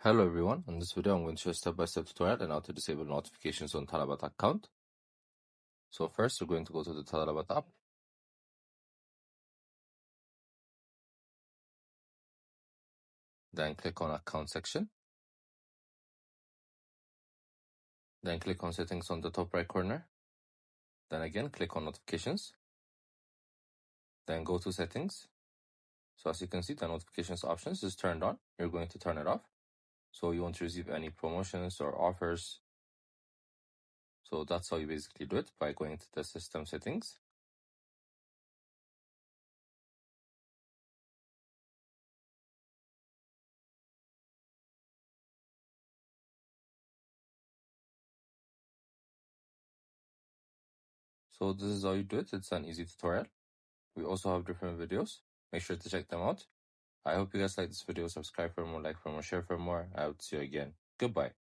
Hello everyone, in this video I'm going to show a step-by-step tutorial on how to disable notifications on Talabat account. So first we're going to go to the Talabat app. Then click on account section. Then click on settings on the top right corner. Then again click on notifications. Then go to settings. So as you can see the notifications options is turned on. You're going to turn it off. So you won't receive any promotions or offers. So that's how you basically do it, by going to the system settings. So this is how you do it. It's an easy tutorial. We also have different videos. Make sure to check them out. I hope you guys like this video. Subscribe for more, like for more, share for more. I would see you again. Goodbye.